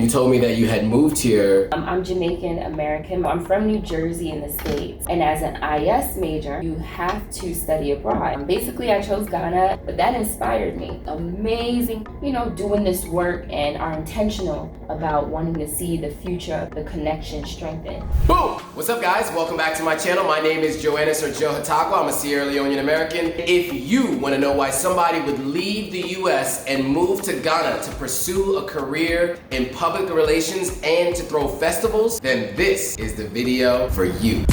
you told me that you had moved here. I'm Jamaican American. I'm from New Jersey in the States. And as an IS major, you have to study abroad. Basically, I chose Ghana, but that inspired me. Amazing, doing this work and are intentional about wanting to see the future of the connection strengthen. Boom! What's up, guys? Welcome back to my channel. My name is Joannis or Joe Hatagwa. I'm a Sierra Leonean American. If you want to know why somebody would leave the US and move to Ghana to pursue a career in public relations and to throw festivals, then this is the video for you.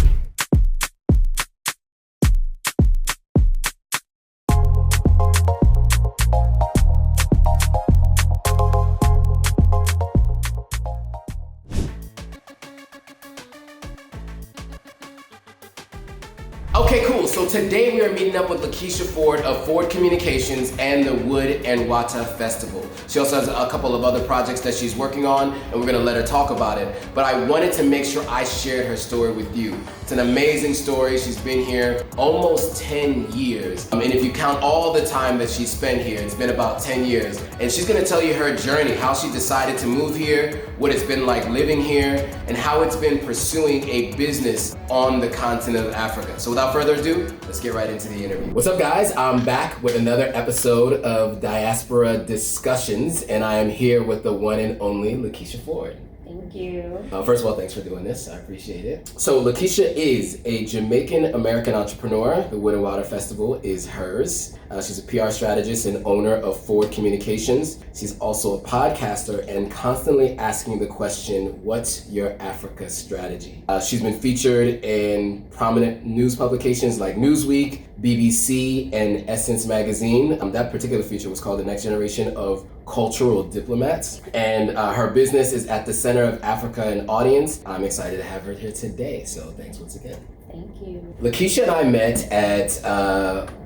Okay, cool. So today we are meeting up with Lakeshia Ford of Ford Communications and the WoodXWatta Festival. She also has a couple of other projects that she's working on, and we're gonna let her talk about it. But I wanted to make sure I shared her story with you. It's an amazing story. She's been here almost 10 years. And if you count all the time that she spent here, it's been about 10 years. And she's gonna tell you her journey, how she decided to move here, what it's been like living here, and how it's been pursuing a business on the continent of Africa. So without further ado, let's get right into the interview. What's up, guys? I'm back with another episode of Diaspora Discussions, and I am here with the one and only Lakeshia Ford. Thank you. First of all, thanks for doing this. I appreciate it. So Lakeshia is a Jamaican American entrepreneur. The WoodXWatta Festival is hers. She's a PR strategist and owner of Ford Communications. She's also a podcaster and constantly asking the question, what's your Africa strategy? She's been featured in prominent news publications like Newsweek, BBC, and Essence Magazine. That particular feature was called The Next Generation of Cultural Diplomats. And her business is at the center of Africa and audience. I'm excited to have her here today, so thanks once again. Thank you. Lakeshia and I met at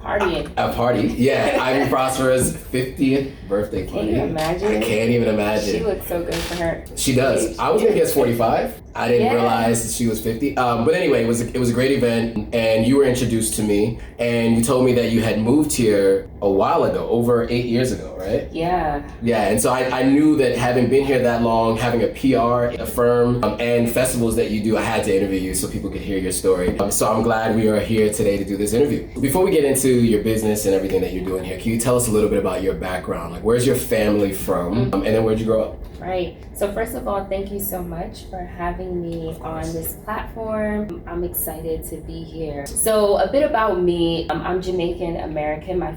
Partying. a party. Yeah, Ivy Prosper's 50th birthday party. Can you imagine? I can't even imagine. She looks so good for her. She does. I was gonna guess 45. I didn't realize that she was 50. But anyway, it was a great event, and you were introduced to me, and you told me that you had moved here a while ago, over 8 years ago, right? Yeah. Yeah, and so I knew that having been here that long, having a PR, a firm, and festivals that you do, I had to interview you so people could hear your story. So I'm glad we are here today to do this interview. Before we get into your business and everything that you're doing here, can you tell us a little bit about your background? Like, where's your family from? And then where'd you grow up? Right. So first of all, thank you so much for having me on this platform. I'm excited to be here. So a bit about me, I'm Jamaican American. My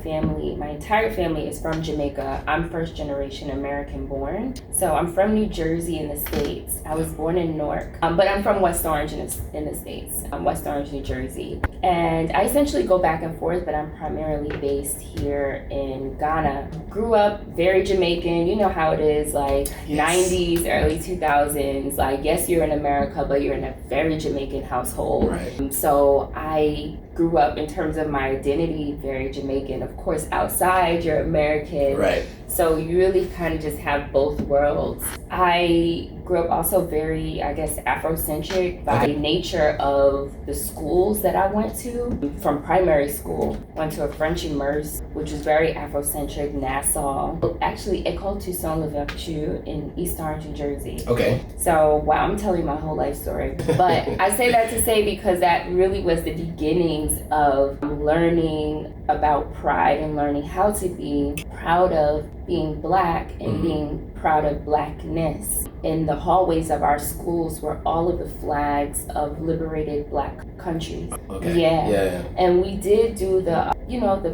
entire family is from Jamaica. I'm first generation American born. So I'm from New Jersey in the States. I was born in Newark, but I'm from West Orange in the States. West Orange, New Jersey. And I essentially go back and forth, but I'm primarily based here in Ghana. Grew up very Jamaican. You know how it is, like 90s, early 2000s. Like, yes, you're in America, but you're in a very Jamaican household. Right. So I grew up, in terms of my identity, very Jamaican. Of course, outside, you're American. Right. So you really kind of just have both worlds. I grew up also very, I guess, Afrocentric by nature of the schools that I went to. From primary school, went to a French immerse, which was very Afrocentric, Nassau. Actually, École Toussaint Louverture in East Orange, New Jersey. Okay. So, wow, I'm telling my whole life story. But I say that to say because that really was the beginnings of learning about pride and learning how to be proud of being Black and being proud of Blackness. In the hallways of our schools were all of the flags of liberated Black countries. Okay. Yeah. And we did do the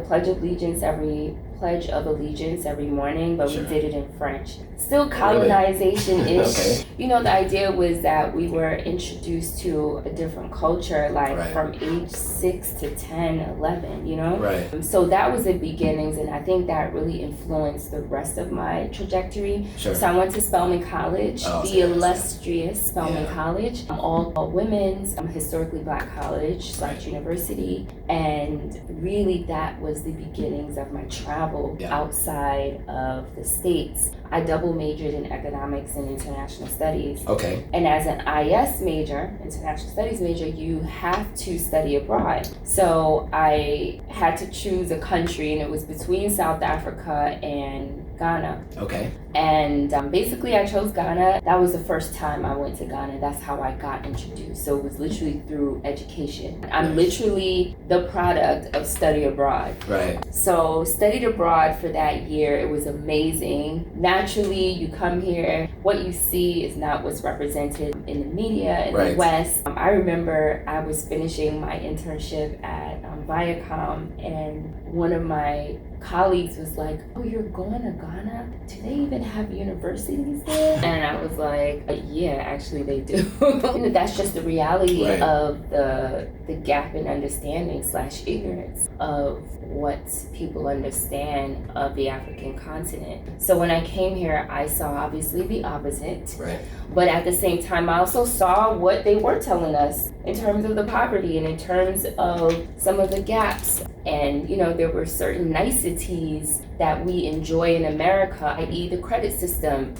Pledge of Allegiance every morning, but we did it in French. Still colonization-ish. Okay. The idea was that we were introduced to a different culture, like from age 6 to 10, 11, Right. So that was the beginnings, and I think that really influenced the rest of my trajectory. Sure. So I went to Spelman College, the illustrious Spelman College, all women's, historically Black college / university, and really that was the beginnings of my travel outside of the States. I double majored in economics and international studies. Okay. And as an IS major, international studies major, you have to study abroad. So I had to choose a country, and it was between South Africa and Ghana. Okay. And basically I chose Ghana. That was the first time I went to Ghana. That's how I got introduced. So it was literally through education. I'm literally the product of study abroad. Right. So studied abroad for that year. It was amazing. Naturally, you come here, what you see is not what's represented in the media in the West. I remember I was finishing my internship at Viacom, and one of my colleagues was like, "Oh, you're going to Ghana? Do they even have universities there?" And I was like, "Yeah, actually they do." And that's just the reality of the gap in understanding / ignorance of what people understand of the African continent. So when I came here, I saw obviously the opposite. Right. But at the same time, I also saw what they were telling us in terms of the poverty and in terms of some of the gaps. And, you know, there were certain niceties that we enjoy in America, i.e. the credit system.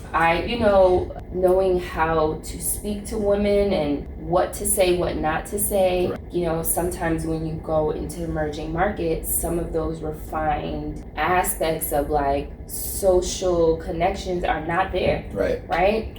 Knowing how to speak to women and what to say, what not to say. Right. You know, sometimes when you go into emerging markets, some of those refined aspects of like social connections are not there. Right.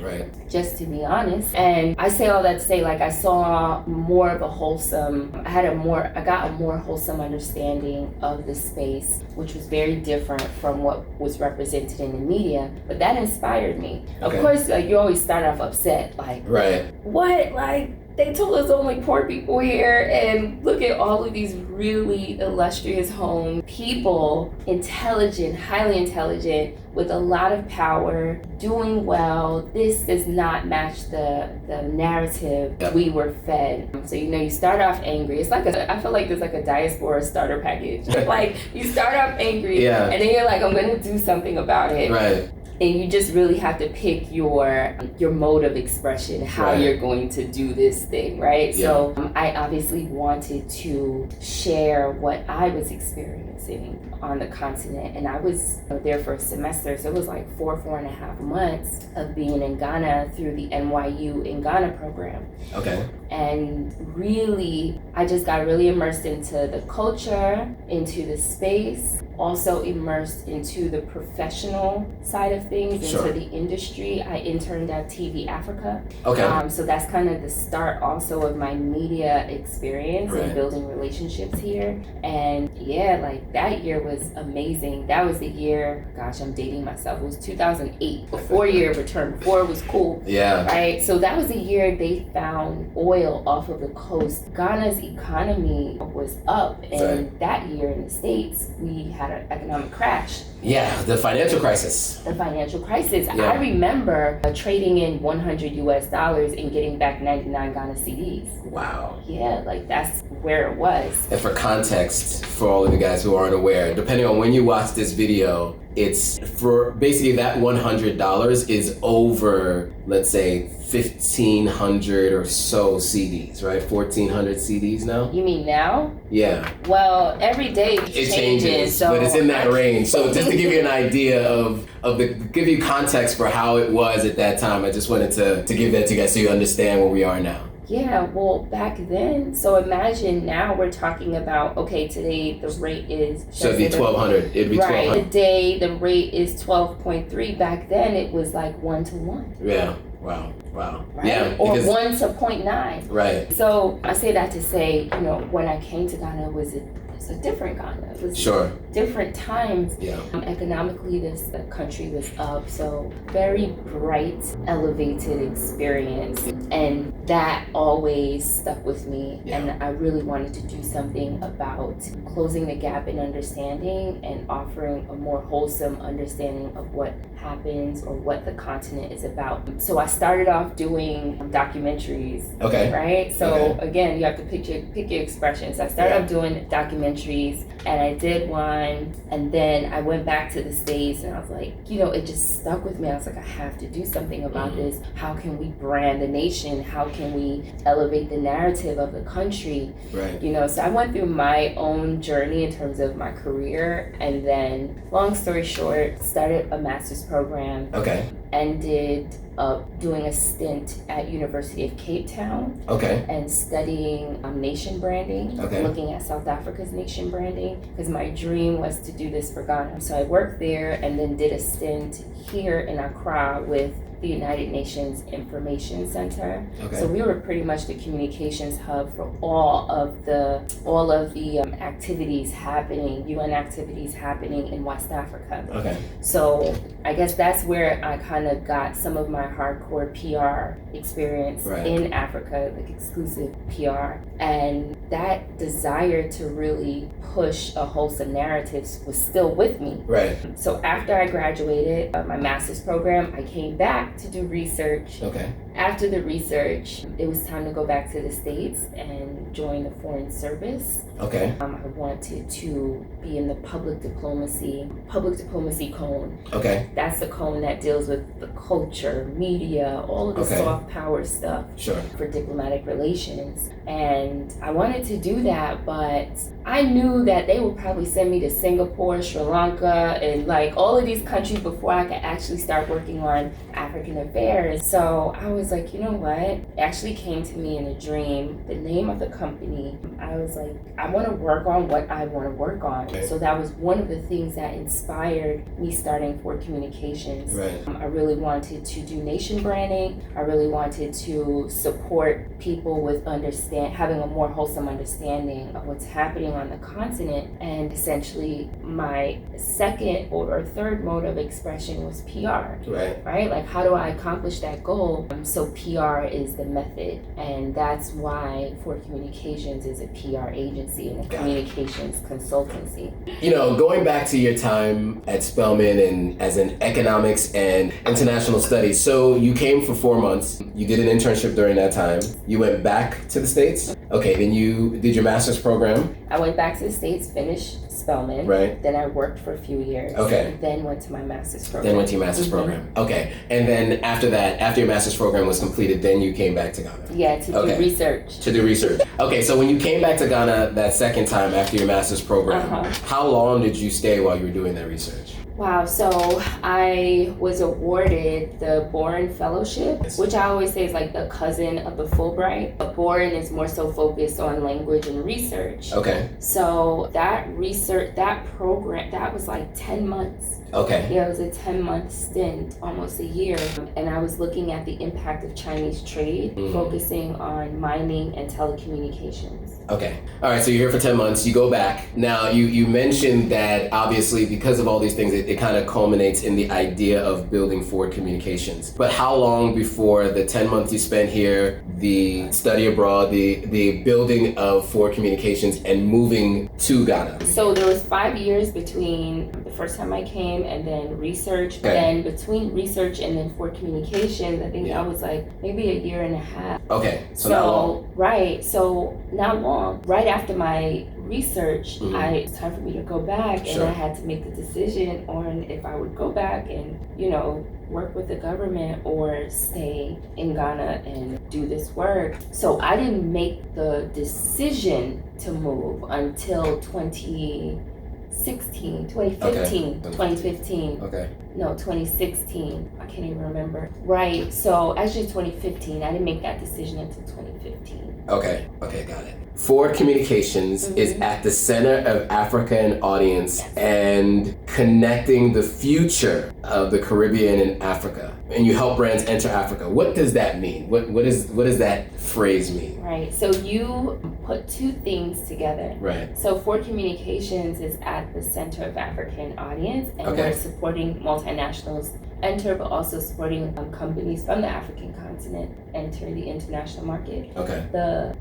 Just to be honest. And I say all that to say, like, I saw more of a wholesome, I got a more wholesome understanding of the space, which was very different from what was represented in the media. But that inspired me. Okay. Of course, like, you always start off upset, like, what? Like, they told us only poor people here, and look at all of these really illustrious homes, people, intelligent, highly intelligent, with a lot of power, doing well. This does not match the narrative we were fed. So, you know, you start off angry. It's like I feel like there's like a diaspora starter package. Like, you start off angry, and then you're like, I'm gonna do something about it. Right. And you just really have to pick your mode of expression, how you're going to do this thing, right? Yeah. So I obviously wanted to share what I was experiencing on the continent. And I was there for a semester, so it was like 4.5 months of being in Ghana through the NYU in Ghana program. Okay. And really, I just got really immersed into the culture, into the space, also immersed into the professional side of things, into the industry. I interned at TV Africa. Okay. So that's kind of the start also of my media experience and building relationships here. And yeah, like that year was amazing. That was the year, gosh, I'm dating myself. It was 2008, before year of return, before it was cool. Yeah. Right? So that was the year they found oil off of the coast. Ghana's economy was up, and that year in the States, we had an economic crash. Yeah, the financial crisis. Yeah. I remember trading in $100 and getting back 99 Ghana cedis. Wow. Yeah, like that's where it was. And for context, for all of you guys who aren't aware, depending on when you watch this video, it's for basically that $100 is over, let's say, 1,500 or so CDs, right? 1,400 CDs now? You mean now? Yeah. Well, every day it changes, so but it's in that range. So just to give you an idea give you context for how it was at that time, I just wanted to give that to you guys so you understand where we are now. Yeah, well, back then, so imagine now we're talking about, okay, today the rate is... So it'd be 1,200. It'd be 1,200. Right, today the rate is 12.3. Back then it was like 1 to 1. Yeah, wow. Right? Yeah. Or 1 to 0.9. Right. So I say that to say, you know, when I came to Ghana, it was a different Ghana. It was different times. Yeah. Economically, the country was up, so very bright, elevated experience, and that always stuck with me. Yeah. And I really wanted to do something about closing the gap in understanding and offering a more wholesome understanding of what happens or what the continent is about. So I started off doing documentaries. Okay. Right. So again, you have to pick your expressions. I started off doing documentaries, and I did one, and then I went back to the States, and I was like, you know, it just stuck with me. I was like, I have to do something about this. How can we brand the nation? How can we elevate the narrative of the country? Right. You know, so I went through my own journey in terms of my career, and then, long story short, started a master's program ended up doing a stint at University of Cape Town. Okay. And studying nation branding, looking at South Africa's nation branding, because my dream was to do this for Ghana. So I worked there and then did a stint here in Accra with the United Nations Information Center. Okay. So we were pretty much the communications hub for all of the activities happening, UN activities happening in West Africa. Okay. So I guess that's where I kind of got some of my hardcore PR experience in Africa, like exclusive PR. And that desire to really push a wholesome narrative was still with me. Right. So after I graduated my master's program, I came back to do research. Okay. After the research, it was time to go back to the States and join the Foreign Service. Okay. I wanted to be in the public diplomacy cone. Okay. That's the cone that deals with the culture, media, all of the soft power stuff for diplomatic relations. And I wanted to do that, but I knew that they would probably send me to Singapore, Sri Lanka, and like all of these countries before I could actually start working on African affairs. So I was like, you know what? It actually came to me in a dream. The name of the company, I was like, I want to work on what I want to work on. Okay. So that was one of the things that inspired me starting Ford Communications. Right. I really wanted to do nation branding. I really wanted to support people with having a more wholesome understanding of what's happening on the continent. And essentially my second or third mode of expression was PR. Right? Like, how do I accomplish that goal? So PR is the method, and that's why Ford Communications is a PR agency and a communications consultancy. You know, going back to your time at Spelman and as in economics and international studies, so you came for 4 months, you did an internship during that time, you went back to the States? Okay, then you did your master's program? I went back to the States, finished Spelman. Right. Then I worked for a few years. Okay. Then went to my master's program. Then went to your master's program. Okay. And then after that, after your master's program was completed, then you came back to Ghana? Yeah, to do research. To do research. Okay, so when you came back to Ghana that second time after your master's program, how long did you stay while you were doing that research? Wow, so I was awarded the Boren Fellowship, which I always say is like the cousin of the Fulbright. But Boren is more so focused on language and research. Okay. So that program, that was like 10 months. Okay. Yeah, it was a 10-month stint, almost a year. And I was looking at the impact of Chinese trade, focusing on mining and telecommunications. Okay. All right, so you're here for 10 months, you go back. Now, you mentioned that obviously because of all these things, it kind of culminates in the idea of building Ford Communications. But how long before the 10 months you spent here, the study abroad, the building of Ford Communications and moving to Ghana? So there was 5 years between the first time I came and then research. Okay. Then between research and then Ford Communications, I think that was like maybe a year and a half. Okay, so not long. Right, so not long. Right after my research, it's time for me to go back, and I had to make the decision on if I would go back and, you know, work with the government or stay in Ghana and do this work. So I didn't make the decision to move until 2015. Okay. No, 2016. I can't even remember. Right. So actually 2015. I didn't make that decision until 2015. Okay, got it. Ford Communications is at the center of African audience and connecting the future of the Caribbean and Africa. And you help brands enter Africa. What does that mean? What does that phrase mean? Right. So you put two things together. Right. So Ford Communications is at the center of African audience, and we're supporting multinationals enter, but also supporting companies from the African continent enter the international market. Okay. The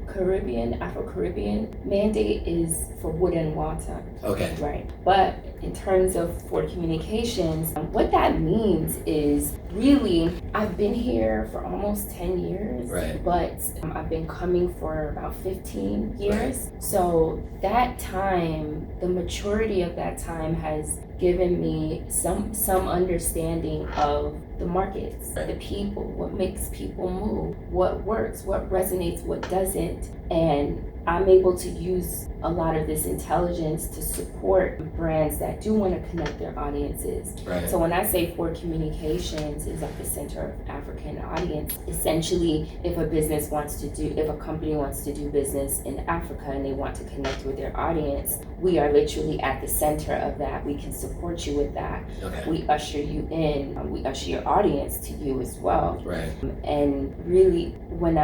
Afro-Caribbean mandate is for WoodXWatta. Okay. Right. But in terms of Ford Communications, what that means is really, I've been here for almost 10 years, but I've been coming for about 15 years. So that time, the maturity of that time has given me some understanding of the markets, Right. the people, what makes people move, what works, what resonates, what doesn't. And I'm able to use a lot of this intelligence to support brands that do want to connect their audiences. Right. So when I say Ford Communications is at the center of African audience, essentially if a company wants to do business in Africa and they want to connect with their audience, we are literally at the center of that. We can support you with that. Okay. We usher you in, we usher your audience to you as well. Right. And really, when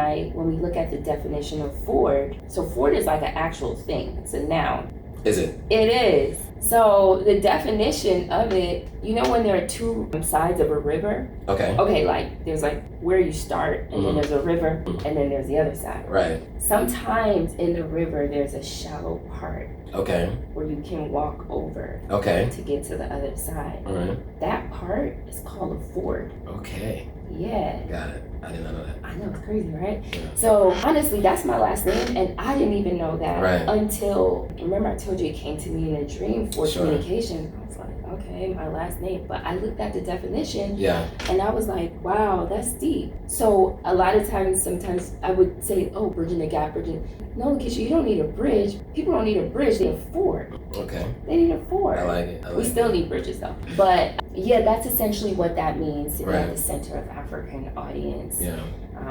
we look at the definition of Ford, so Ford is like an actual thing. It's a noun. Is it? It is. So the definition of it, you know when there are two sides of a river? Okay. Okay, like there's like where you start and then there's a river and then there's the other side. Right. Sometimes in the river there's a shallow part Okay. where you can walk over Okay. to get to the other side. All right. That part is called a ford. Okay. Yeah. Got it. I did not know that. I know, it's crazy, right? Yeah. So honestly, that's my last name, and I didn't even know that Right. until, remember I told you it came to me in a dream for Sure. communication. I was like, okay, my last name. But I looked at the definition, Yeah. and I was like, wow, that's deep. So a lot of times, sometimes I would say, oh, bridging the gap, No, Lakeshia, you don't need a bridge. People don't need a bridge, they need a ford. Okay. They need a ford. I like it. We still need bridges though. But yeah, that's essentially what that means to be Right. at the center of African audience. Yeah.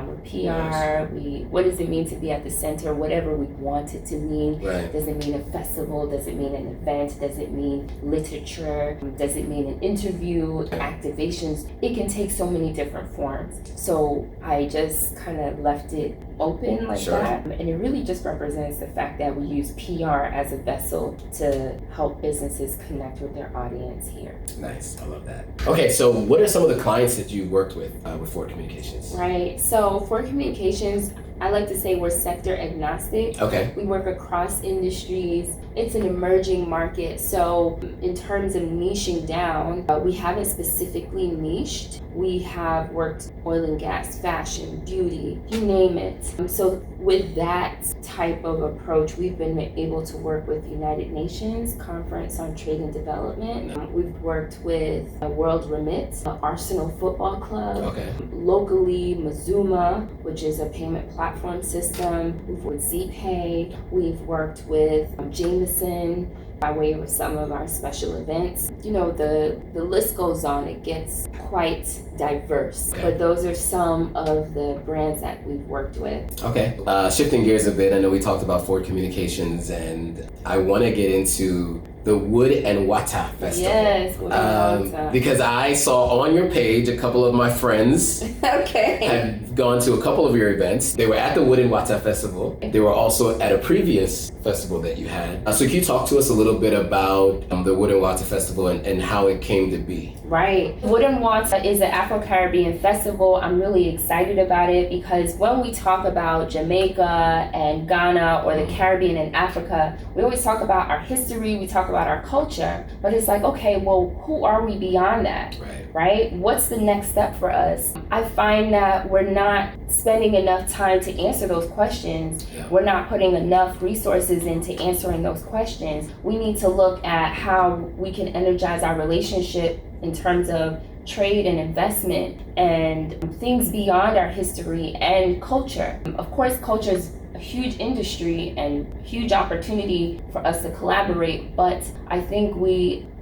With PR, what does it mean to be at the center? Whatever we want it to mean. Right. Does it mean a festival? Does it mean an event? Does it mean literature? Does it mean an interview? Activations? It can take so many different forms. So I just kind of left it open like Sure. that. And it really just represents the fact that we use PR as a vessel to help businesses connect with their audience here. Nice. I love that. Okay, so what are some of the clients that you worked with Ford Communications? Right. So for communications, I like to say we're sector agnostic. Okay. We work across industries. It's an emerging market. So in terms of niching down, we haven't specifically niched. We have worked oil and gas, fashion, beauty, you name it. So with that type of approach, we've been able to work with the United Nations Conference on Trade and Development. We've worked with World Remit, Arsenal Football Club, Okay. locally Mazuma, which is a payment platform system. We've worked with ZPay. We've worked with Jameson by way of some of our special events. You know, the list goes on. It gets quite diverse. Okay. But those are some of the brands that we've worked with. Okay. Shifting gears a bit, I know we talked about Ford Communications, and I want to get into the WoodXWatta Festival. Yes, WoodXWatta. Because I saw on your page a couple of my friends Okay. had gone to a couple of your events. They were at the WoodXWatta Festival. They were also at a previous festival that you had. So can you talk to us a little bit about the WoodXWatta Festival and how it came to be? Right. WoodXWatta is an Afro-Caribbean festival. I'm really excited about it because when we talk about Jamaica and Ghana or the Caribbean and Africa, we always talk about our history, we talk about our culture, but it's like, okay, well, who are we beyond that? Right? What's the next step for us? I find that we're not spending enough time to answer those questions. Yeah. We're not putting enough resources into answering those questions. We need to look at how we can energize our relationship in terms of trade and investment and things beyond our history and culture. Of course, culture is a huge industry and huge opportunity for us to collaborate, but I think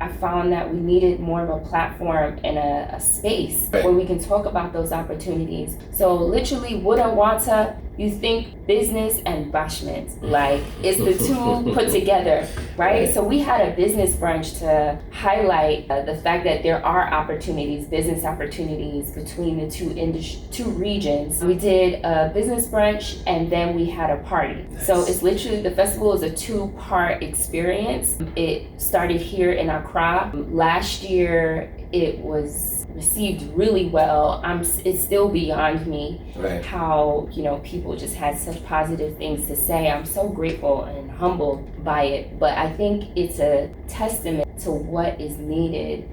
I found that we needed more of a platform and a space where we can talk about those opportunities. So literally, WoodXWatta, you think business and bashment, like it's the two put together, right? So we had a business brunch to highlight the fact that there are opportunities, business opportunities between the two regions. We did a business brunch and then we had a party. Nice. So it's literally, the festival is a two-part experience. It started here in Accra. Last year, it was received really well. It's still beyond me how people just had such positive things to say. I'm so grateful and humbled by it. But I think it's a testament to what is needed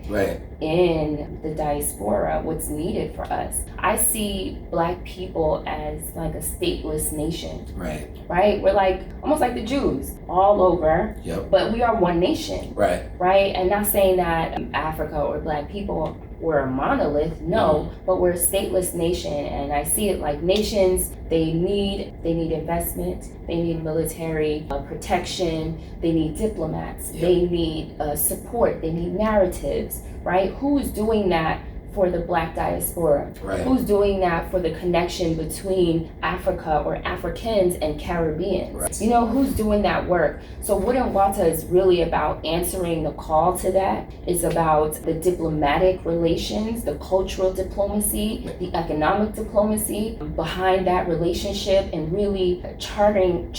in the diaspora, what's needed for us. I see Black people as like a stateless nation. Right? We're like almost like the Jews all over, but we are one nation. Right? And not saying that Africa or Black people we're a monolith, no, but we're a stateless nation. And I see it like nations, they need investment, they need military protection, they need diplomats, they need support, they need narratives, right? Who's doing that for the Black diaspora? Right. Who's doing that for the connection between Africa or Africans and Caribbeans? Right. You know, who's doing that work? So WoodXWatta is really about answering the call to that. It's about the diplomatic relations, the cultural diplomacy, the economic diplomacy behind that relationship, and really charting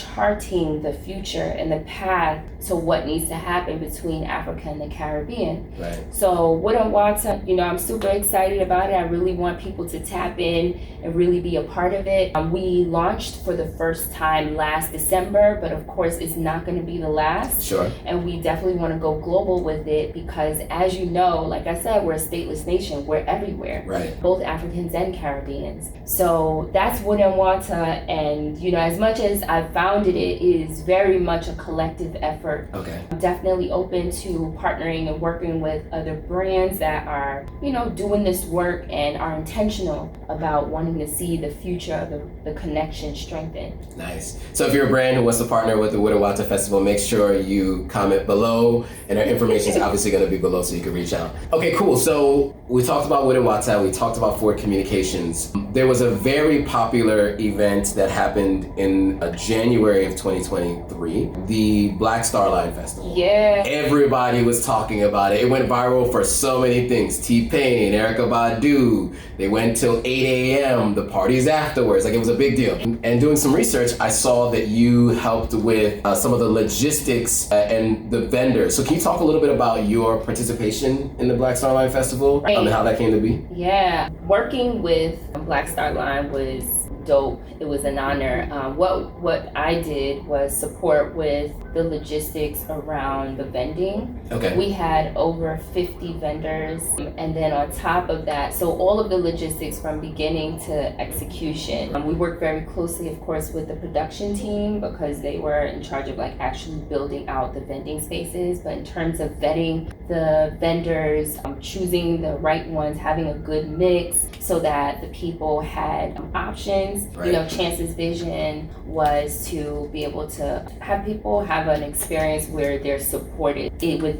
the future and the path to what needs to happen between Africa and the Caribbean. Right. So WoodXWatta, you know, I'm super excited about it. I really want people to tap in and really be a part of it. We launched for the first time last December, but of course it's not going to be the last. Sure. And we definitely want to go global with it because, as you know, like I said, we're a stateless nation. We're everywhere. Right. Both Africans and Caribbeans. So that's WoodXWatta, and you know, as much as I've founded it, it is very much a collective effort. Okay. I'm definitely open to partnering and working with other brands that are, you know, doing this work and are intentional about wanting to see the future of the connection strengthen. Nice. So if you're a brand who wants to partner with the WoodXWatta Festival, make sure you comment below, and our information is obviously going to be below so you can reach out. Okay, cool. So we talked about WoodXWatta, we talked about Ford Communications. There was a very popular event that happened in January of 2023, the Black Starline Festival. Yeah. Everybody was talking about it. It went viral for so many things. T-Pain, Erykah Badu, they went till 8 a.m., the parties afterwards. Like, it was a big deal. And doing some research, I saw that you helped with some of the logistics and the vendors. So can you talk a little bit about your participation in the Black Starline Festival and how that came to be? Yeah, working with Black Starline was dope. It was an honor. What I did was support with the logistics around the vending. Okay. We had over 50 vendors, and then on top of that, so all of the logistics from beginning to execution. We worked very closely, of course, with the production team because they were in charge of like actually building out the vending spaces. But in terms of vetting the vendors, choosing the right ones, having a good mix so that the people had options. Right. You know, Chance's vision was to be able to have people have an experience where they're supported within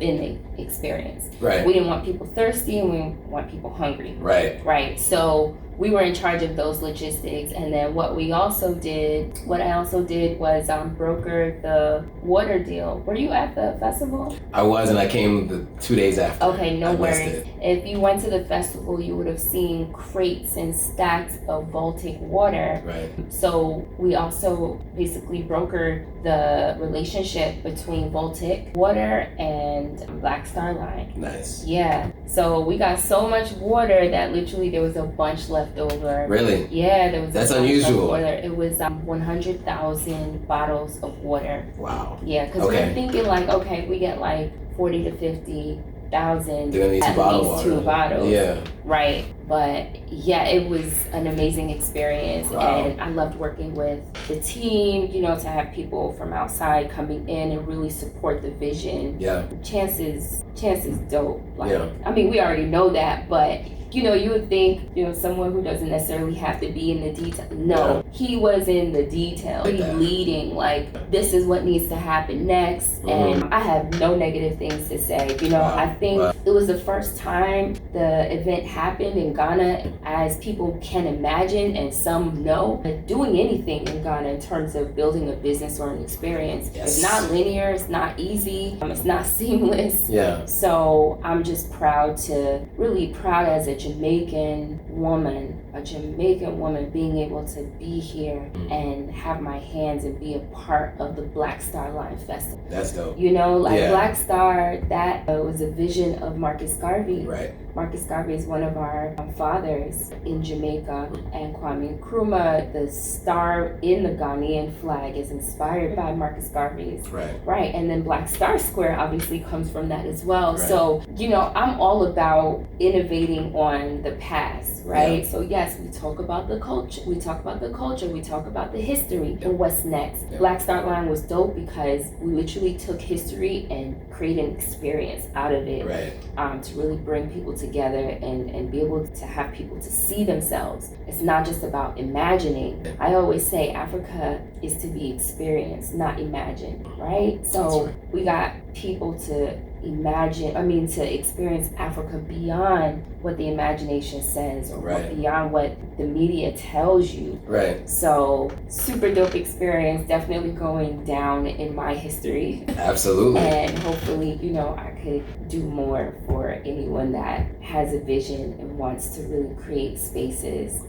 the experience. Right. We didn't want people thirsty, and we didn't want people hungry. Right. Right. So we were in charge of those logistics, and then what I also did was broker the water deal. Were you at the festival? I was, and I came the 2 days after. Okay, no I missed worries. it. If you went to the festival, you would have seen crates and stacks of Baltic water. Right. So we also basically brokered the relationship between Baltic water and Black Starline. Nice. Yeah. So we got so much water that literally there was a bunch left over. Really? Yeah, there was. That's a bunch unusual. Left over. It was 100,000 bottles of water. Wow. Yeah, because Okay. we're thinking like, okay, we get like 40 to 50,000 They're gonna need at least two bottles. Yeah. Right. But yeah, it was an amazing experience. Wow. And I loved working with the team, you know, to have people from outside coming in and really support the vision. Yeah. Chance is dope. Like, Yeah. I mean, we already know that, but you know, you would think, you know, someone who doesn't necessarily have to be in the detail. No, he was in the detail. Like He's that. leading, like, this is what needs to happen next. And I have no negative things to say. You know, Wow. I think Wow. it was the first time the event happened in Ghana, as people can imagine, and some know, that doing anything in Ghana in terms of building a business or an experience, Yes. it's not linear, it's not easy, it's not seamless. Yeah. So I'm just really proud as a Jamaican woman being able to be here and have my hands and be a part of the Black Starline Festival. That's dope. You know, like Yeah. Black Star, that was a vision of Marcus Garvey. Right. Marcus Garvey is one of our fathers in Jamaica, and Kwame Nkrumah, the star in the Ghanaian flag, is inspired by Marcus Garvey's. Right. Right, and then Black Star Square obviously comes from that as well. Right. So, you know, I'm all about innovating on the past, right? Yeah. So yes, yes, we talk about the culture, we talk about the history, and what's next. Black Starline was dope because we literally took history and created an experience out of it, to really bring people together and be able to have people to see themselves. It's not just about imagining. I always say Africa is to be experienced, not imagined, right? So we got people to to experience Africa beyond what the imagination says, or beyond what the media tells you. So super dope experience, definitely going down in my history. Absolutely. And hopefully, I could do more for anyone that has a vision and wants to really create spaces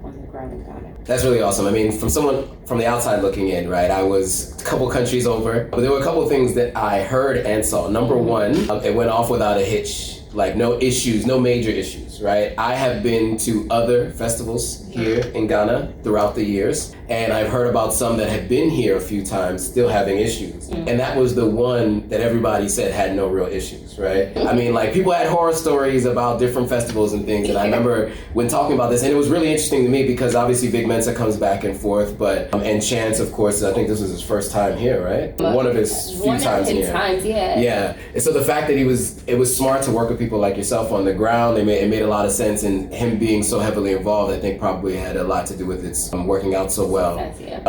on the ground in Ghana. That's really awesome. I mean, from someone from the outside looking in, right, I was a couple countries over, but there were a couple of things that I heard and saw. Number one, it went off without a hitch, like no issues, no major issues, right? I have been to other festivals here in Ghana throughout the years, and I've heard about some that have been here a few times still having issues. And that was the one that everybody said had no real issues, right? I mean, like, people had horror stories about different festivals and things, and I remember when talking about this, and it was really interesting to me because obviously Big Mensa comes back and forth, but and Chance, of course, I think this was his first time here, right? One of his few times here. Yeah. And so the fact that it was smart to work with people like yourself on the ground, it made a lot of sense, and him being so heavily involved, I think probably had a lot to do with its working out so well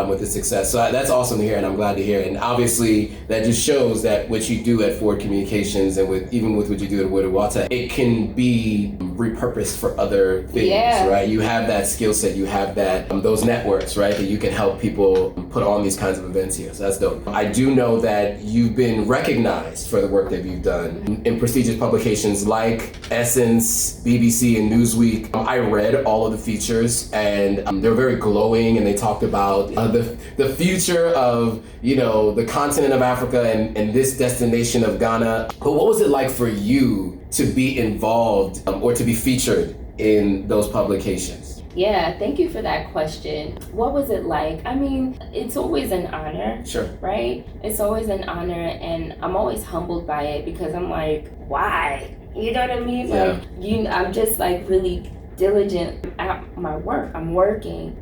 with the success. So that's awesome to hear, and I'm glad to hear. And obviously that just shows that what you do at Ford Communications and even with what you do at WoodXWatta, it can be repurposed for other things, right? You have that skill set, you have that those networks, right, that you can help people put on these kinds of events here. So that's dope. I do know that you've been recognized for the work that you've done in prestigious publications like Essence, BBC, and Newsweek. I read all of the features, and they're very glowing, and they talked about the future of the continent of Africa and this destination of Ghana. But what was it like for you to be involved or to be featured in those publications? Yeah, thank you for that question. What was it like? I mean, it's always an honor, right? It's always an honor, and I'm always humbled by it because I'm like, why? You know what I mean? Like, I'm just like really diligent at my work. I'm working.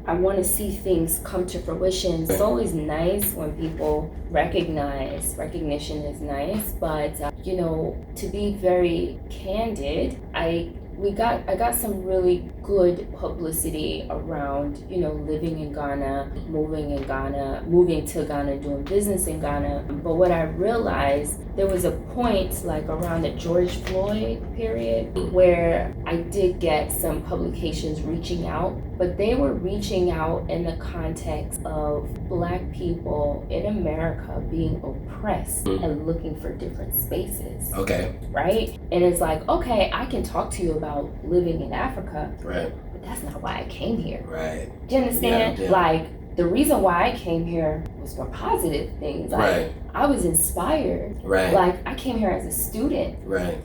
I want to see things come to fruition. It's always nice when people recognize. Recognition is nice, but to be very candid, I got some really good publicity around, living in Ghana, moving to Ghana, doing business in Ghana. But what I realized, there was a point like around the George Floyd period where I did get some publications reaching out, but they were reaching out in the context of Black people in America being oppressed and looking for different spaces. Right? And it's like, okay, I can talk to you about living in Africa, but that's not why I came here. Do you understand? Like, the reason why I came here was for positive things. Like, I was inspired. Like, I came here as a student.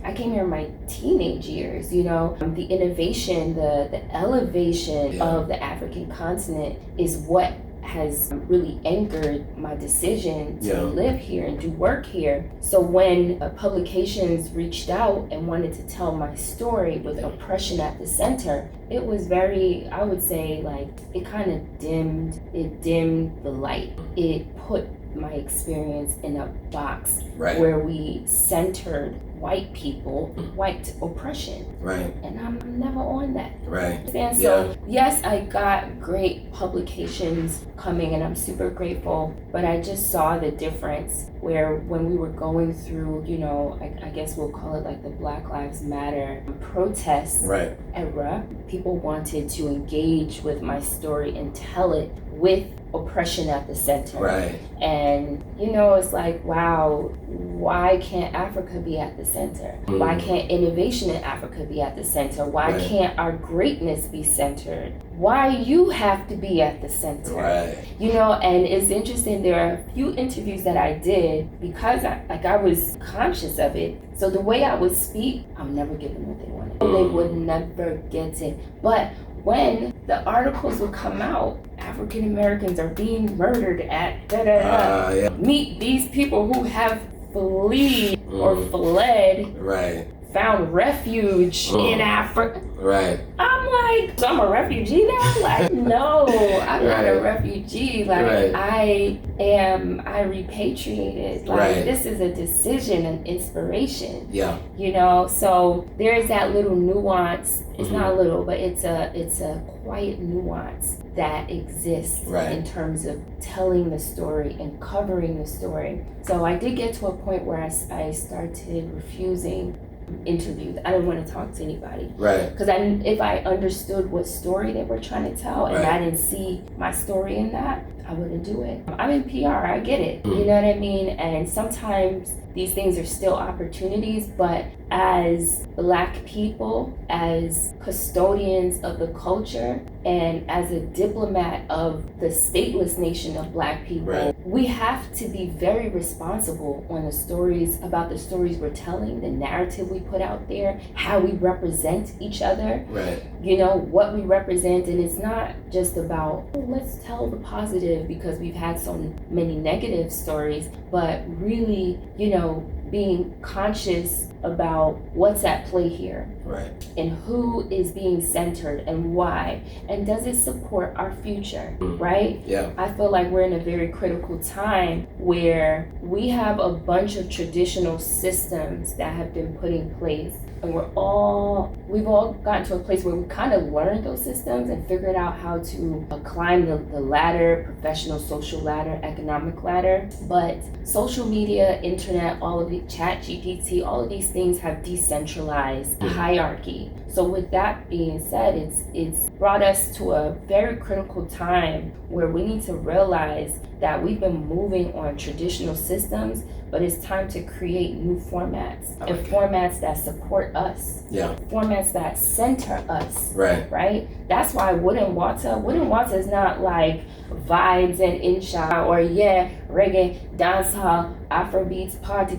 I came here in my teenage years, the innovation, the elevation of the African continent is what has really anchored my decision to live here and do work here. So when publications reached out and wanted to tell my story with oppression at the center, it was very, I would say, like, it kind of dimmed the light. It put my experience in a box where we centered white people, white oppression. And I'm never on that. And so, yes, I got great publications coming, and I'm super grateful, but I just saw the difference where when we were going through, I guess we'll call it like the Black Lives Matter protest era, people wanted to engage with my story and tell it with oppression at the center. And it's like, wow, why can't Africa be at the center? Why can't innovation in Africa be at the center? Why can't our greatness be centered? Why you have to be at the center? And it's interesting, there are a few interviews that I did because I was conscious of it. So the way I would speak, I'm never giving what they wanted. They would never get it. But when the articles would come out, African Americans are being murdered at meet these people who have fled found refuge in Africa. Right. I'm like, so I'm a refugee now? Like, no, I'm not a refugee. Like, I repatriated. Like, this is a decision, an inspiration. Yeah. You know, so there is that little nuance. It's not a little, but it's a quiet nuance that exists in terms of telling the story and covering the story. So I did get to a point where I started refusing interviews. I didn't want to talk to anybody. Right. Because if I understood what story they were trying to tell and I didn't see my story in that, I wouldn't do it. I'm in PR, I get it. You know what I mean? And sometimes these things are still opportunities, but as Black people, as custodians of the culture, and as a diplomat of the stateless nation of Black people, we have to be very responsible on the stories, about the stories we're telling, the narrative we put out there, how we represent each other, you know, what we represent. And it's not just about, oh, let's tell the positive because we've had so many negative stories, but really, you know, being conscious about what's at play here, and who is being centered and why, and does it support our future, right? Yeah. I feel like we're in a very critical time where we have a bunch of traditional systems that have been put in place, and we've all gotten to a place where we kind of learned those systems and figured out how to climb the ladder, professional, social ladder, economic ladder. But social media, internet, all of it, chat, GPT, all of these things have decentralized hierarchy. So with that being said, it's brought us to a very critical time where we need to realize that we've been moving on traditional systems, but it's time to create new formats, and formats that support us, formats that center us, right? That's why WoodXWatta is not like vibes and insha or reggae, dancehall, Afrobeats, party.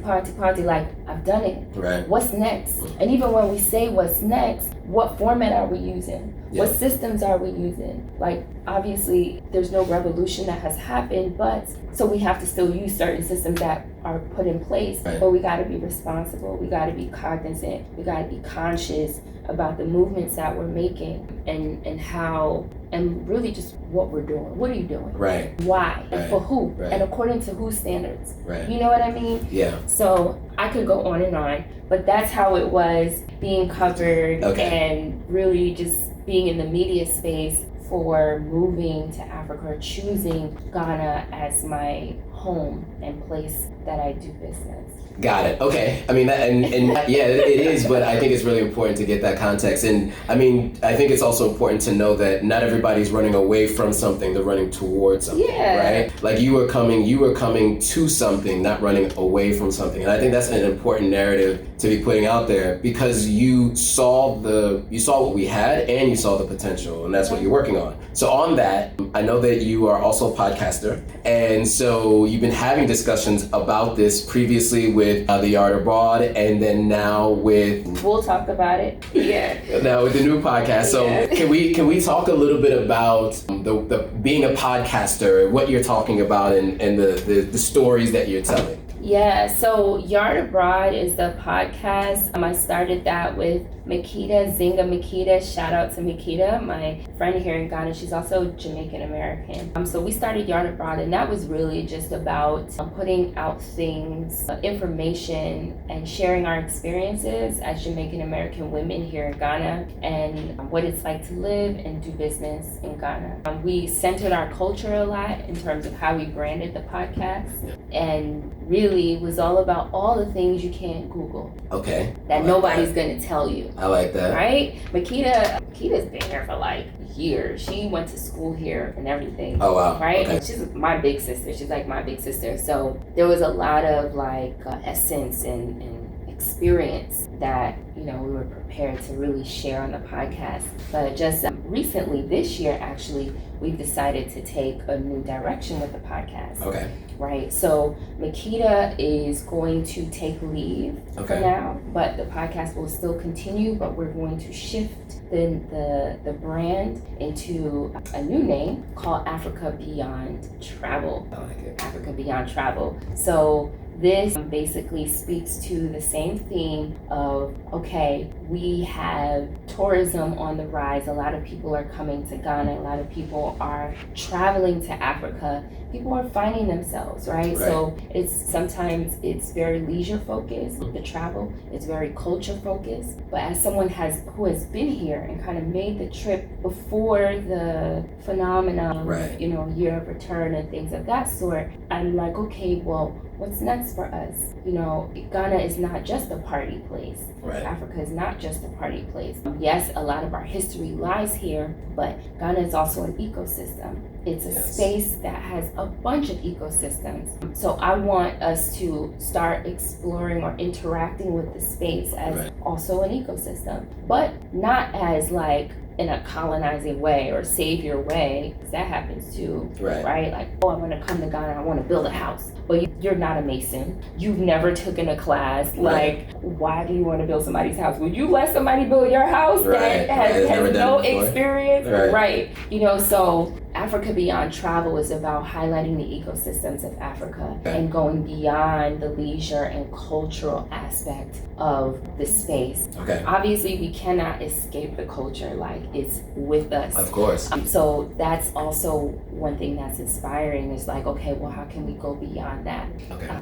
Like, I've done it. What's next? And even when we say what's next, what format are we using? What systems are we using? Like, obviously, there's no revolution that has happened, but so we have to still use certain systems that are put in place, but we got to be responsible. We got to be cognizant. We got to be conscious about the movements that we're making and how, and really just what we're doing. What are you doing? Why? And for who? And according to whose standards? You know what I mean? Yeah. So I could go on, but that's how it was being covered and really just being in the media space for moving to Africa, or choosing Ghana as my home and place that I do business. Got it. Okay. I mean, yeah, it is, but I think it's really important to get that context. And I mean, I think it's also important to know that not everybody's running away from something, they're running towards something, right? Like you were coming to something, not running away from something. And I think that's an important narrative to be putting out there, because you saw what we had and you saw the potential, and that's what you're working on. So on that, I know that you are also a podcaster, and so you've been having discussions about this previously with the Yard Abroad, and then now with... We'll talk about it. Yeah. Now with the new podcast. So can we talk a little bit about the being a podcaster, what you're talking about, and the stories that you're telling? Yeah, so Yard Abroad is the podcast. I started that with Makita, Zinga Makita. Shout out to Makita, my friend here in Ghana. She's also Jamaican American. So we started Yard Abroad, and that was really just about putting out things, information, and sharing our experiences as Jamaican American women here in Ghana, and what it's like to live and do business in Ghana. We centered our culture a lot in terms of how we branded the podcast, and really was all about all the things you can't Google. Okay. That nobody's gonna tell you. I like that. Right? Makita's been here for like years. She went to school here and everything. Oh wow. Right? Okay. She's my big sister. She's like my big sister. So there was a lot of like essence and experience that, you know, we were prepared to really share on the podcast. But just recently, this year actually, we've decided to take a new direction with the podcast. Okay. Right. So Makita is going to take leave for now, but the podcast will still continue, but we're going to shift the brand into a new name called Africa Beyond Travel. I like it. Africa Beyond Travel. So this basically speaks to the same theme of, okay, we have tourism on the rise. A lot of people are coming to Ghana. A lot of people are traveling to Africa. People are finding themselves, right? So sometimes it's very leisure focused, the travel. It's very culture focused. But as someone who has been here and kind of made the trip before the phenomenon, year of return and things of that sort, I'm like, okay, well, what's next for us? Ghana is not just a party place. Africa is not just a party place. Yes, a lot of our history lies here, but Ghana is also an ecosystem. It's a space that has a bunch of ecosystems. So I want us to start exploring or interacting with the space as also an ecosystem, but not as like in a colonizing way or savior way, because that happens too, right? Like, oh, I want to come to Ghana, I want to build a house. But you're not a mason. You've never taken a class. Like, why do you want to build somebody's house? Would you let somebody build your house that has no experience? So Africa Beyond Travel is about highlighting the ecosystems of Africa and going beyond the leisure and cultural aspect of the space. Obviously, we cannot escape the culture, like it's with us. Of course. So that's also one thing that's inspiring is like, okay, well, how can we go beyond that?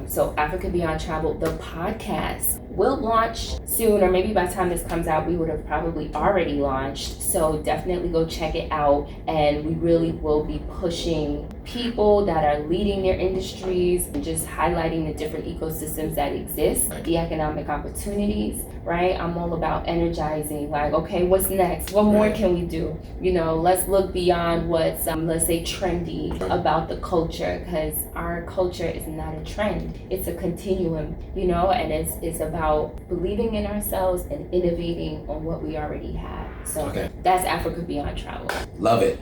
So Africa Beyond Travel, the podcast will launch soon, or maybe by the time this comes out, we would have probably already launched. So definitely go check it out. And we really will be pushing people that are leading their industries and just highlighting the different ecosystems that exist, the economic opportunities, right? I'm all about energizing, like, okay, what's next? What more can we do? Let's look beyond what's, let's say, trendy about the culture, because our culture is not a trend. It's a continuum, and it's about believing in ourselves and innovating on what we already have. So that's Africa Beyond Travel. Love it.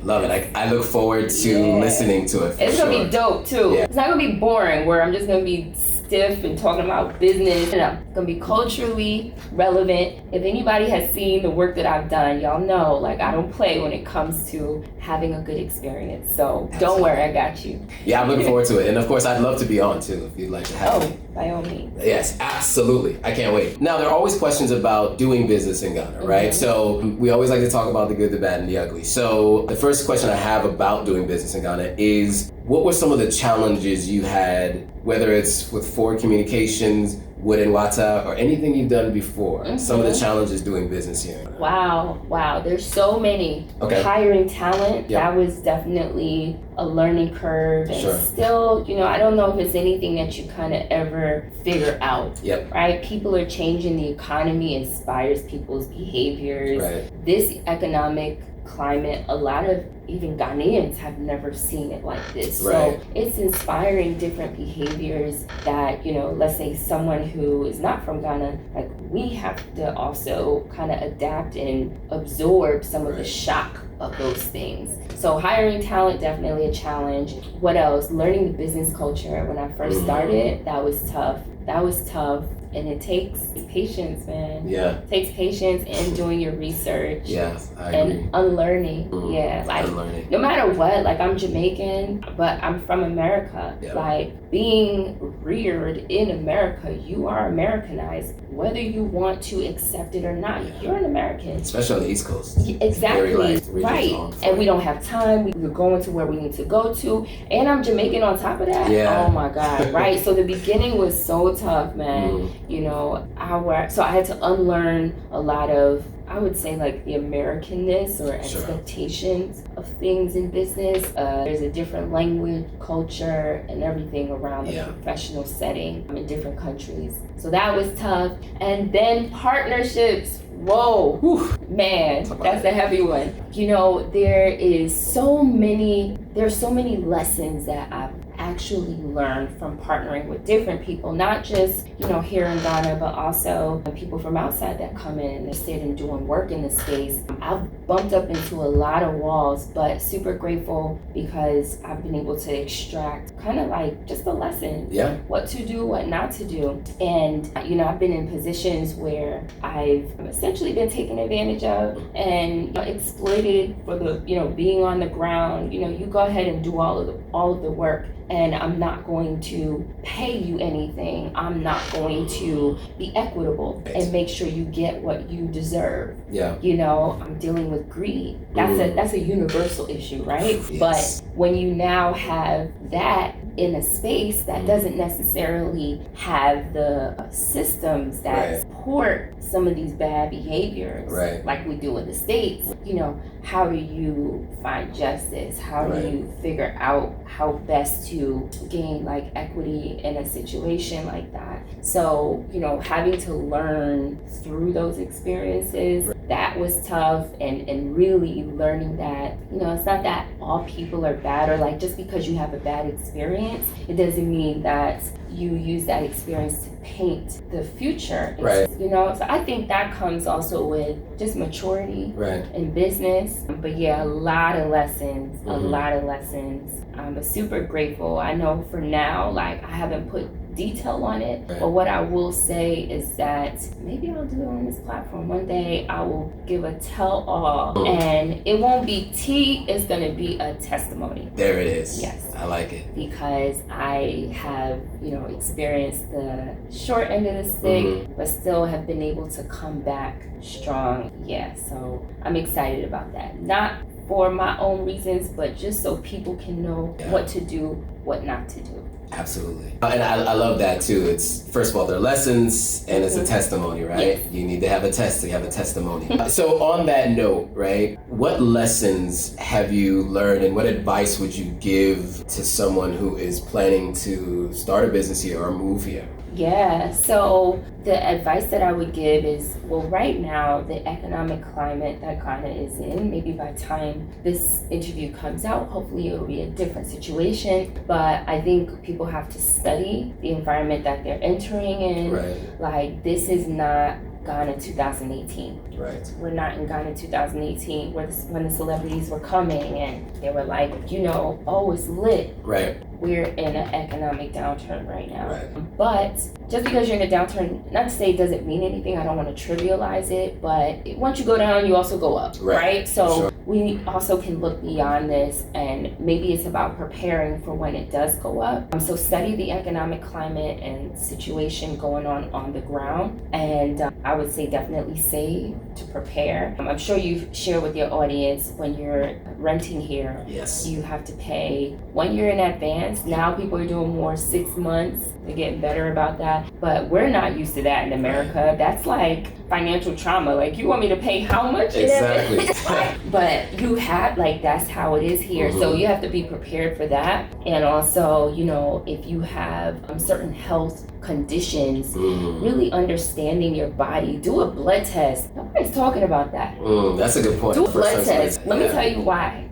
I look forward to listening to it. It's going to be dope too. It's not going to be boring where I'm just going to be stiff and talking about business. It's going to be culturally relevant. If anybody has seen the work that I've done, y'all know, like, I don't play when it comes to having a good experience. So don't worry, I got you. Yeah, I'm looking forward to it. And of course, I'd love to be on too, if you'd like to have me. By all means. Yes, absolutely. I can't wait. Now, there are always questions about doing business in Ghana, right? So we always like to talk about the good, the bad, and the ugly. So the first question I have about doing business in Ghana is, what were some of the challenges you had, whether it's with Ford Communications, WoodXWatta, or anything you've done before? Some of the challenges doing business here. Wow. There's so many. Hiring talent, that was definitely a learning curve. And still, I don't know if it's anything that you kind of ever figure out. Right? People are changing. The economy inspires people's behaviors. This economic climate, a lot of even Ghanaians have never seen it like this. So it's inspiring different behaviors that, let's say someone who is not from Ghana, like, we have to also kind of adapt and absorb some of the shock of those things. So hiring talent, definitely a challenge. What else? Learning the business culture. When I first started, that was tough. And it takes patience, man. It takes patience and doing your research. I agree. And unlearning. Unlearning. No matter what, like, I'm Jamaican, but I'm from America. Like, being reared in America, you are Americanized. Whether you want to accept it or not, you're an American. Especially on the East Coast. Exactly. Right. And we don't have time. We're going to where we need to go to. And I'm Jamaican on top of that. Oh my God. Right. So the beginning was so tough, man. So I had to unlearn a lot of, I would say, like, the Americanness or expectations of things in business. There's a different language, culture, and everything around the professional setting in different countries. So that was tough. And then partnerships. Whoa, man, that's a heavy one. There's so many lessons that I've actually learned from partnering with different people, not just, here in Ghana, but also people from outside that come in and they're sitting and doing work in the space. I've bumped up into a lot of walls, but super grateful because I've been able to extract kind of like just a lesson. What to do, what not to do. And, I've been in positions where I've essentially been taken advantage of and exploited for the, being on the ground. You go ahead and do all of the work. and I'm not going to pay you anything. I'm not going to be equitable and make sure you get what you deserve. Yeah. You know, I'm dealing with greed. That's a universal issue, right? Yes. But when you now have that in a space that doesn't necessarily have the systems that support some of these bad behaviors, like we do in the States, you know, how do you find justice? How do you figure out how best to gain like equity in a situation like that? So, you know, having to learn through those experiences, that was tough, and really learning that, you know, it's not that all people are bad, or like just because you have a bad experience, it doesn't mean that you use that experience to paint the future. You know, so I think that comes also with just maturity in business. But yeah, a lot of lessons, I'm super grateful. I know for now, like I haven't put detail on it, but what I will say is that maybe I'll do it on this platform. One day I will give a tell-all, and it won't be tea, it's gonna be a testimony. There it is. Yes. I like it. Because I have, you know, experienced the short end of the stick, but still have been able to come back strong. Yeah, so I'm excited about that. Not for my own reasons, but just so people can know what to do, what not to do. Absolutely. And I love that too. It's, first of all, they're lessons and it's a testimony, right? You need to have a test to have a testimony. So on that note, right, what lessons have you learned and what advice would you give to someone who is planning to start a business here or move here? Yeah, so the advice that I would give is, well, right now, the economic climate that Ghana is in, maybe by the time this interview comes out, hopefully it'll be a different situation. But I think people have to study the environment that they're entering in. Like, this is not Ghana 2018. We're not in Ghana 2018 when the celebrities were coming and they were like, you know, oh, it's lit. We're in an economic downturn right now. But just because you're in a downturn, not to say it doesn't mean anything, I don't want to trivialize it, but once you go down, you also go up, right? So we also can look beyond this, and maybe it's about preparing for when it does go up. So study the economic climate and situation going on the ground, and I would say definitely save to prepare. I'm sure you've shared with your audience, when you're renting here, you have to pay 1 year in advance. Now people are doing more 6 months. They're getting better about that. But we're not used to that in America. That's like financial trauma. Like, you want me to pay how much? Exactly. But you have, like, that's how it is here. So you have to be prepared for that. And also, you know, if you have certain health conditions, really understanding your body. Do a blood test. Nobody's talking about that. That's a good point. Do a blood test. Let me tell you why.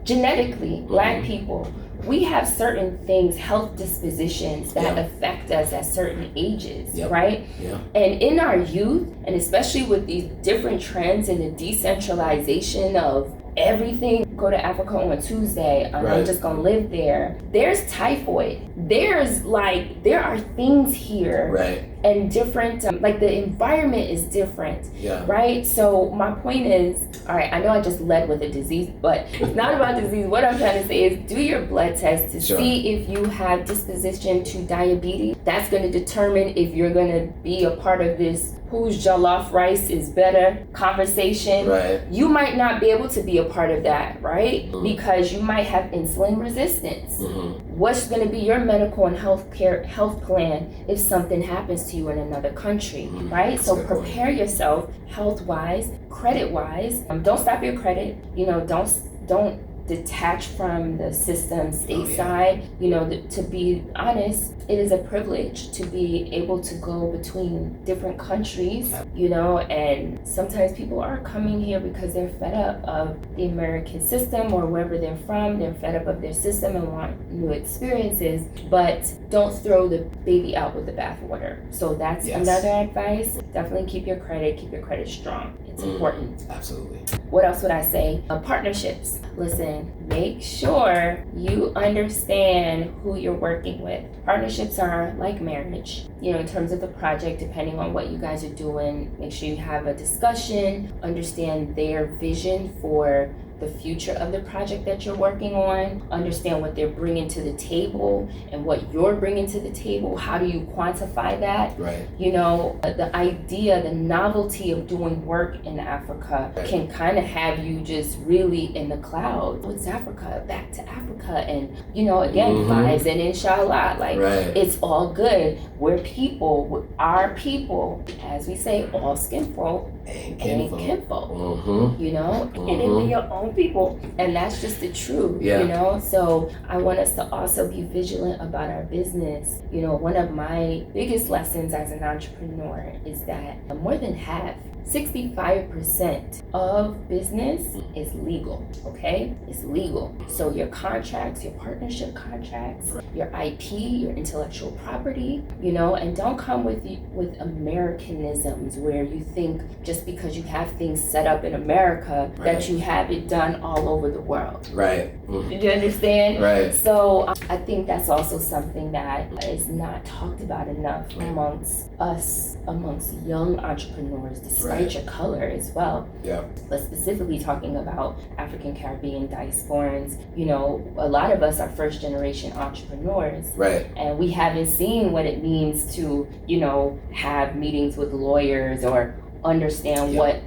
Genetically, Black people, we have certain things, health dispositions that affect us at certain ages, right? And in our youth, and especially with these different trends and the decentralization of everything, go to Africa on Tuesday, I'm just gonna live there. There's typhoid. There are things here and different, like the environment is different, right? So my point is, all right, I know I just led with a disease, but it's not about disease. What I'm trying to say is do your blood test to see if you have disposition to diabetes. That's gonna determine if you're gonna be a part of this whose jollof rice is better conversation. You might not be able to be a part of that, right? Because you might have insulin resistance. What's going to be your medical and health plan if something happens to you in another country, right? So prepare yourself health-wise, credit-wise. Don't stop your credit. You know, don't detach from the system stateside. You know, to be honest, it is a privilege to be able to go between different countries, you know, and sometimes people are coming here because they're fed up of the American system or wherever they're from. They're fed up of their system and want new experiences, but don't throw the baby out with the bathwater. So that's another advice. Definitely keep your credit strong. It's important. Absolutely. What else would I say? Partnerships. Listen, make sure you understand who you're working with. Partnerships are like marriage. In terms of the project, depending on what you guys are doing, make sure you have a discussion, understand their vision for the future of the project that you're working on, understand what they're bringing to the table and what you're bringing to the table. How do you quantify that? Right. The idea, the novelty of doing work in Africa can kind of have you just really in the cloud. What's Africa? Back to Africa. And, again, vibes and inshallah, it's all good. We're people, our people, as we say, all skin folk and kinfolk. And it be your own people, and that's just the truth. So I want us to also be vigilant about our business. One of my biggest lessons as an entrepreneur is that more than half, 65% of business is legal. Okay, it's legal. So your contracts, your partnership contracts, your IP, your intellectual property, and don't come with Americanisms where you think just because you have things set up in America that you have it done all over the world. Right. Did you understand? Right. So I think that's also something that is not talked about enough amongst us, amongst young entrepreneurs, despite your color as well. Yeah. But specifically talking about African Caribbean diasporans, a lot of us are first generation entrepreneurs. Right. And we haven't seen what it means to, have meetings with lawyers or understand what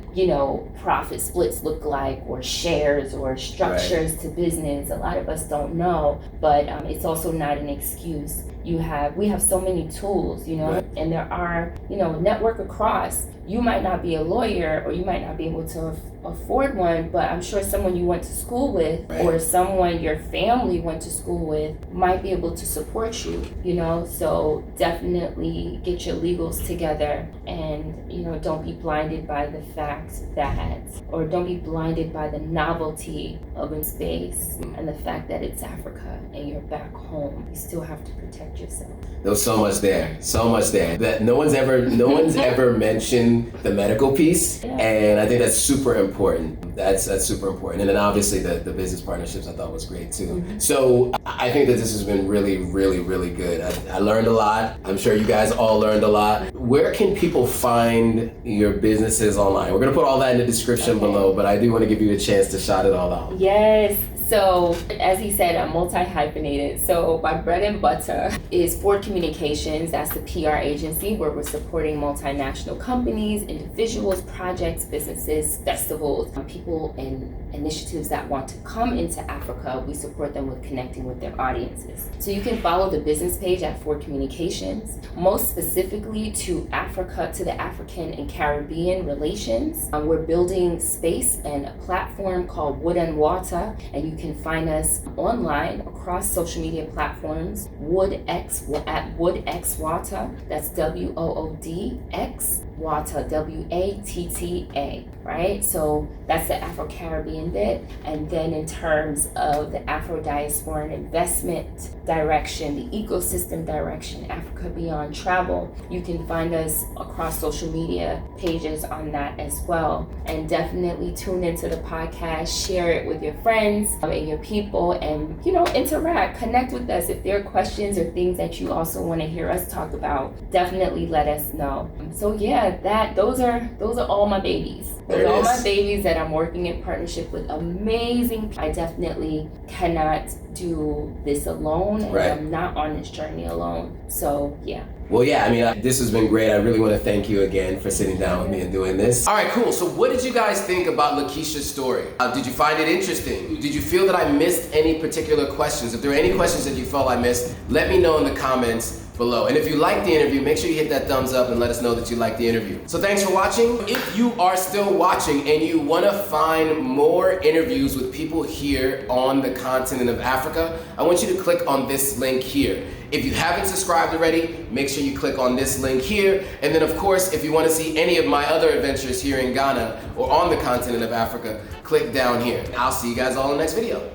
profit splits look like, or shares or structures to business. A lot of us don't know, but it's also not an excuse. We have so many tools, and there are, network across. You might not be a lawyer, or you might not be able to afford one, but I'm sure someone you went to school with or someone your family went to school with might be able to support you, so definitely get your legals together, and don't be blinded by the fact that, or don't be blinded by the novelty of a space and the fact that it's Africa and you're back home. You still have to protect yourself. There's so much there that no one's ever mentioned the medical piece, and I think that's super important. That's super important. And then obviously the business partnerships I thought was great too. So I think that this has been really, really, really good. I learned a lot. I'm sure you guys all learned a lot. Where can people find your businesses online? We're gonna put all that in the description below, but I do want to give you a chance to shout it all out. Yes. So, as he said, I'm multi-hyphenated. So, my bread and butter is Ford Communications. That's the PR agency where we're supporting multinational companies, individuals, projects, businesses, festivals, people and initiatives that want to come into Africa. We support them with connecting with their audiences. So you can follow the business page at Ford Communications, most specifically to Africa, to the African and Caribbean relations. We're building space and a platform called WoodXWatta, and you can find us online across social media platforms, at WoodXWatta, that's WOODX, Watta, WATTA, right? So that's the Afro-Caribbean bit. And then in terms of the Afro-diaspora investment direction, the ecosystem direction, Africa Beyond Travel, you can find us across social media pages on that as well. And definitely tune into the podcast, share it with your friends and your people, and interact, connect with us. If there are questions or things that you also want to hear us talk about, definitely let us know. So those are all my babies. Those are all my babies that I'm working in partnership with amazing. I definitely cannot do this alone, and I'm not on this journey alone. So Well, this has been great. I really want to thank you again for sitting down with me and doing this. All right, cool. So what did you guys think about Lakeshia's story? Did you find it interesting? Did you feel that I missed any particular questions? If there are any questions that you felt I missed, let me know in the comments below. And if you liked the interview, make sure you hit that thumbs up and let us know that you liked the interview. So thanks for watching. If you are still watching and you want to find more interviews with people here on the continent of Africa, I want you to click on this link here. If you haven't subscribed already, make sure you click on this link here. And then of course, if you want to see any of my other adventures here in Ghana or on the continent of Africa, click down here. I'll see you guys all in the next video.